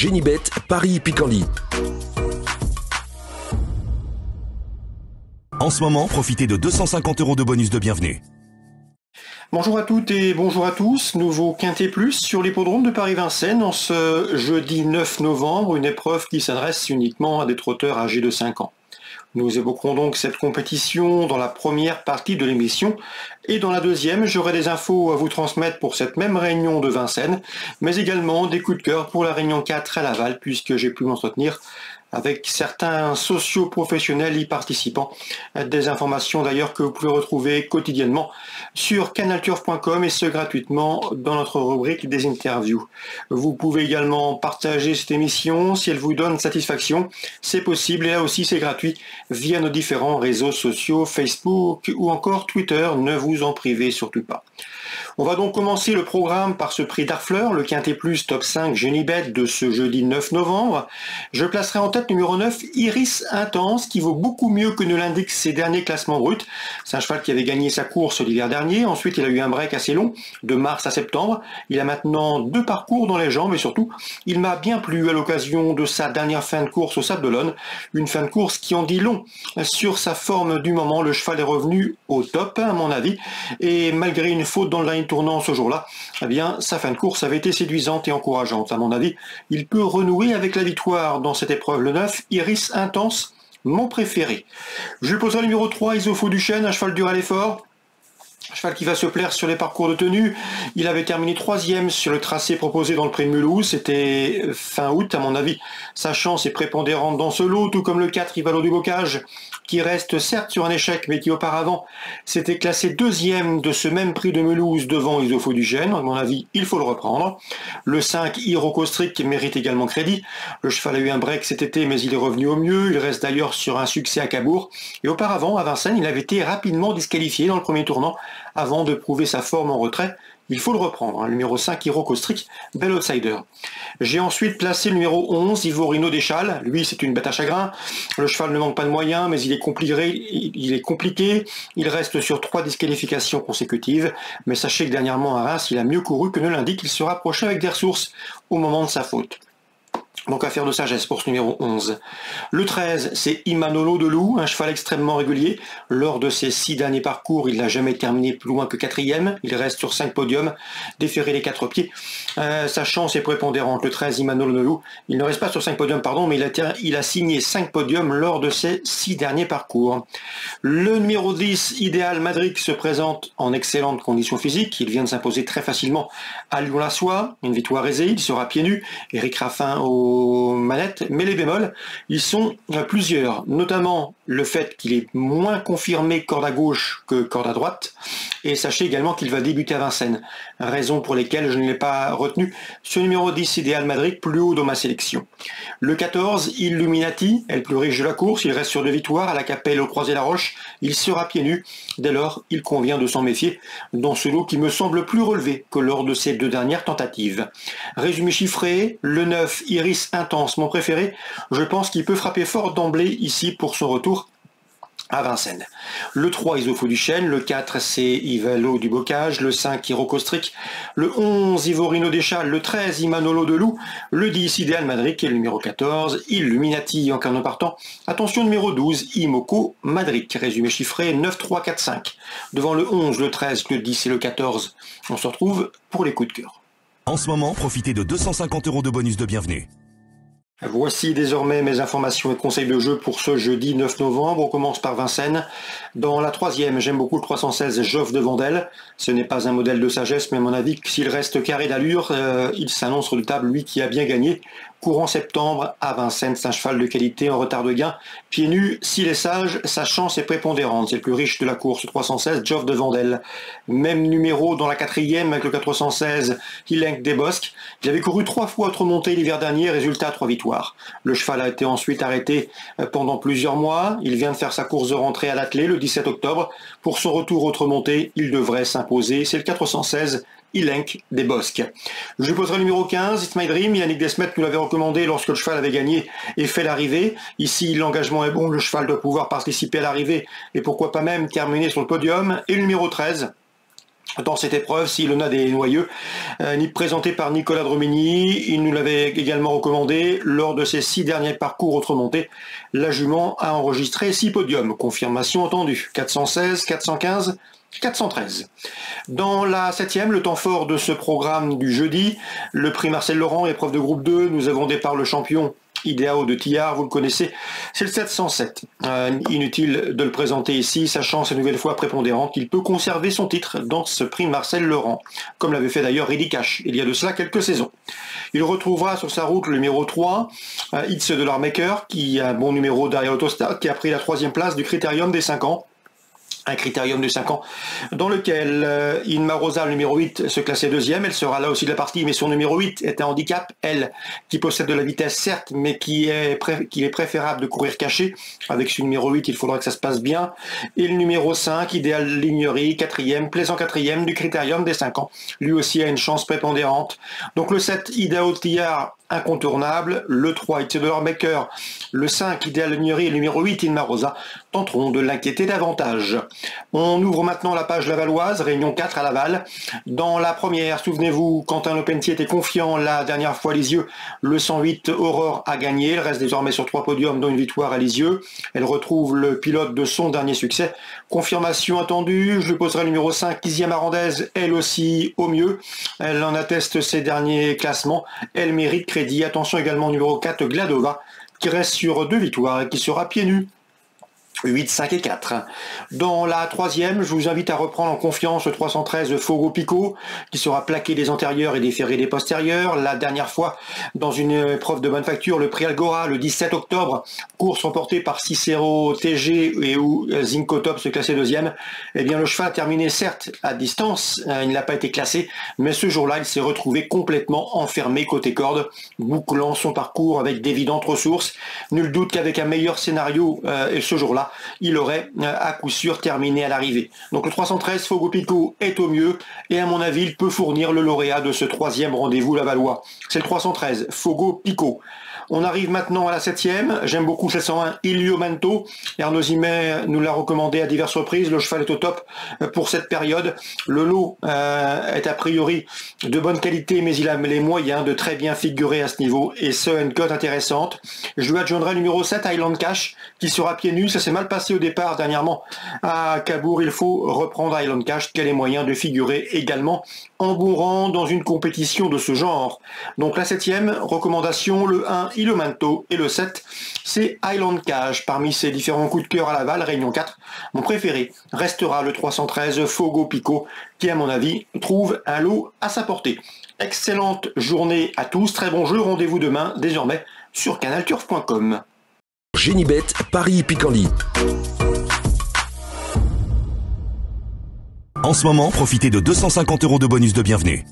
Génibet, Paris-Picanly. En ce moment, profitez de 250 € de bonus de bienvenue. Bonjour à toutes et bonjour à tous, nouveau Quintet Plus sur l'hippodrome de Paris-Vincennes en ce jeudi 9 novembre, une épreuve qui s'adresse uniquement à des trotteurs âgés de 5 ans. Nous évoquerons donc cette compétition dans la première partie de l'émission et dans la deuxième, j'aurai des infos à vous transmettre pour cette même réunion de Vincennes, mais également des coups de cœur pour la réunion 4 à Laval puisque j'ai pu m'entretenir avec certains socio-professionnels y participant. Des informations d'ailleurs que vous pouvez retrouver quotidiennement sur canalturf.com et ce gratuitement dans notre rubrique des interviews. Vous pouvez également partager cette émission si elle vous donne satisfaction. C'est possible et là aussi c'est gratuit via nos différents réseaux sociaux, Facebook ou encore Twitter. Ne vous en privez surtout pas. On va donc commencer le programme par ce prix d'Harfleur, le Quintet Plus Top 5 Génibet de ce jeudi 9 novembre. Je placerai en tête numéro 9, Iris Intense, qui vaut beaucoup mieux que ne l'indiquent ses derniers classements bruts. C'est un cheval qui avait gagné sa course l'hiver dernier. Ensuite, il a eu un break assez long, de mars à septembre. Il a maintenant 2 parcours dans les jambes et surtout, il m'a bien plu à l'occasion de sa dernière fin de course au Sable d'Olonne. Une fin de course qui en dit long sur sa forme du moment. Le cheval est revenu au top, à mon avis. Et malgré une faute dans le dernier tournant ce jour-là, eh bien, sa fin de course avait été séduisante et encourageante. À mon avis, il peut renouer avec la victoire dans cette épreuve. Le 9, Iris Intense, mon préféré. Je lui poserai le numéro 3, Isofo Duchesne, un cheval dur à l'effort. Un cheval qui va se plaire sur les parcours de tenue. Il avait terminé 3e sur le tracé proposé dans le prix de Mulhouse. C'était fin août, à mon avis. Sa chance est prépondérante dans ce lot, tout comme le 4, Ivalo du Bocage, qui reste certes sur un échec, mais qui auparavant s'était classé 2e de ce même prix de Mulhouse devant Isofo Duchesne. À mon avis, il faut le reprendre. Le 5, Irocostric, mérite également crédit. Le cheval a eu un break cet été, mais il est revenu au mieux. Il reste d'ailleurs sur un succès à Cabourg. Et auparavant, à Vincennes, il avait été rapidement disqualifié dans le premier tournant avant de prouver sa forme en retrait. Il faut le reprendre. Le numéro 5, Irocostric, bel outsider. J'ai ensuite placé le numéro 11, Ivorino Deschal. Lui, c'est une bête à chagrin. Le cheval ne manque pas de moyens, mais il est compliqué. Il reste sur 3 disqualifications consécutives. Mais sachez que dernièrement à Reims, il a mieux couru que ne l'indique. Il se rapprochait avec des ressources au moment de sa faute. Donc affaire de sagesse pour ce numéro 11. Le 13, c'est Imanolo de Loup, un cheval extrêmement régulier. Lors de ses 6 derniers parcours, il n'a jamais terminé plus loin que 4e. Il reste sur 5 podiums, déféré les 4 pieds. Sa chance est prépondérante. Le 13, Imanolo de Loup, il ne reste pas sur 5 podiums, mais il a signé 5 podiums lors de ses 6 derniers parcours. Le numéro 10, Idéal Madrid, se présente en excellente condition physique. Il vient de s'imposer très facilement à Lyon-la-Soie. Une victoire aisée, il sera pieds nus. Éric Raffin aux manettes, mais les bémols, ils sont plusieurs, notamment le fait qu'il est moins confirmé corde à gauche que corde à droite, et sachez également qu'il va débuter à Vincennes, raison pour lesquelles je ne l'ai pas retenu ce numéro 10 Idéal Madrid plus haut dans ma sélection. Le 14, Illuminati, est le plus riche de la course, il reste sur 2 victoires, à la Capelle au Croisé-la-Roche, il sera pieds nus, dès lors il convient de s'en méfier dans ce lot qui me semble plus relevé que lors de ces 2 dernières tentatives. Résumé chiffré, le 9, Iris Intense, mon préféré, je pense qu'il peut frapper fort d'emblée ici pour son retour à Vincennes. Le 3, Isofo Duchesne, le 4, c'est Ivalo du Bocage, le 5, Irocostric, le 11, Ivorino Deschal, le 13, Imanolo de Loup, le 10, Idéal Madrid, et le numéro 14, Illuminati en carnet partant. Attention, numéro 12, Imoko Madrid, résumé chiffré 9, 3, 4, 5. Devant le 11, le 13, le 10 et le 14, on se retrouve pour les coups de cœur. En ce moment, profitez de 250 € de bonus de bienvenue. Voici désormais mes informations et conseils de jeu pour ce jeudi 9 novembre. On commence par Vincennes. Dans la 3e, j'aime beaucoup le 316 Joffre de Vendel. Ce n'est pas un modèle de sagesse, mais à mon avis, s'il reste carré d'allure, il s'annonce redoutable, lui qui a bien gagné. Courant septembre à Vincennes, c'est un cheval de qualité en retard de gain. Pieds nus, s'il est sage, sa chance est prépondérante. C'est le plus riche de la course, 316, Joffre de Vendel. Même numéro dans la 4e avec le 416, Hilenk des Bosques. Il avait couru 3 fois autre montée l'hiver dernier, résultat 3 victoires. Le cheval a été ensuite arrêté pendant plusieurs mois. Il vient de faire sa course de rentrée à l'attelé le 17 octobre. Pour son retour autre montée, il devrait s'imposer. C'est le 416, Hilenk des Bosques. Je lui poserai le numéro 15, It's My Dream. Yannick Desmet nous l'avait recommandé lorsque le cheval avait gagné et fait l'arrivée. Ici, l'engagement est bon, le cheval doit pouvoir participer à l'arrivée et pourquoi pas même terminer sur le podium. Et le numéro 13, dans cette épreuve, Ilona des Noyeux, présenté par Nicolas Dromigny. Il nous l'avait également recommandé lors de ses 6 derniers parcours autre-montée. La jument a enregistré 6 podiums. Confirmation entendue. 416, 415, 413. Dans la 7e, le temps fort de ce programme du jeudi, le prix Marcel Laurent, épreuve de groupe 2. Nous avons départ le champion Idéao de Tillard, vous le connaissez, c'est le 707. Inutile de le présenter ici, sachant sa nouvelle fois prépondérante qu'il peut conserver son titre dans ce prix Marcel Laurent, comme l'avait fait d'ailleurs Reddy Cash il y a de cela quelques saisons. Il retrouvera sur sa route le numéro 3, It's de l'Armaker, qui a un bon numéro derrière Autostar, qui a pris la 3e place du Critérium des 5 ans. Un critérium de 5 ans dans lequel Inma Rosa, le numéro 8, se classait 2e. Elle sera là aussi de la partie, mais son numéro 8 est un handicap, elle, qui possède de la vitesse certes, mais qu'il est préférable de courir caché. Avec ce numéro 8, il faudra que ça se passe bien. Et le numéro 5, Idéal Lignerie, 4e, plaisant 4e du critérium des 5 ans. Lui aussi a une chance prépondérante. Donc le 7, Idéal Tillard, incontournable, le 3, It's de l'Armaker, le 5, Idéal Lignerie et le numéro 8, Inma Rosa, tenteront de l'inquiéter davantage. On ouvre maintenant la page lavalloise, réunion 4 à Laval. Dans la première, souvenez-vous, Quentin Lopentier était confiant la dernière fois à Lisieux. Le 108 Aurore a gagné, elle reste désormais sur 3 podiums dont une victoire à Lisieux. Elle retrouve le pilote de son dernier succès. Confirmation attendue, je lui poserai le numéro 5, Isia Marandaise, elle aussi au mieux. Elle en atteste ses derniers classements. Elle mérite crédit. Attention également au numéro 4, Gladova, qui reste sur 2 victoires et qui sera pieds nus. 8, 5 et 4. Dans la 3e, je vous invite à reprendre en confiance le 313 Fogo Pico, qui sera plaqué des antérieurs et déféré des postérieurs. La dernière fois, dans une épreuve de bonne facture, le prix Algora, le 17 octobre, course remportée par Cicero TG et où Zinco Top se classait 2e. Eh bien, le cheval a terminé certes à distance, il n'a pas été classé, mais ce jour-là, il s'est retrouvé complètement enfermé côté corde, bouclant son parcours avec d'évidentes ressources. Nul doute qu'avec un meilleur scénario, et ce jour-là, il aurait à coup sûr terminé à l'arrivée. Donc le 313 Fogo Pico est au mieux et à mon avis il peut fournir le lauréat de ce 3e rendez-vous lavallois. C'est le 313 Fogo Pico. On arrive maintenant à la 7e. J'aime beaucoup le 701 Ilio Manto. Arnaud Zimet nous l'a recommandé à diverses reprises. Le cheval est au top pour cette période. Le lot est a priori de bonne qualité, mais il a les moyens de très bien figurer à ce niveau. Et ce, une cote intéressante. Je lui adjoindrai le numéro 7, Highland Cash, qui sera pieds nus. Ça s'est mal passé au départ dernièrement à Cabourg. Il faut reprendre Highland Cash, qui a les moyens de figurer également en bon rang dans une compétition de ce genre. Donc la 7e recommandation, le 1, Ilio Manto, et le 7, c'est Highland Cash. Parmi ces différents coups de cœur à Laval, Réunion 4, mon préféré restera le 313 Fogo Pico, qui à mon avis trouve un lot à sa portée. Excellente journée à tous, très bon jeu, rendez-vous demain désormais sur canalturf.com. Génibet, Paris Picardie. En ce moment, profitez de 250 € de bonus de bienvenue.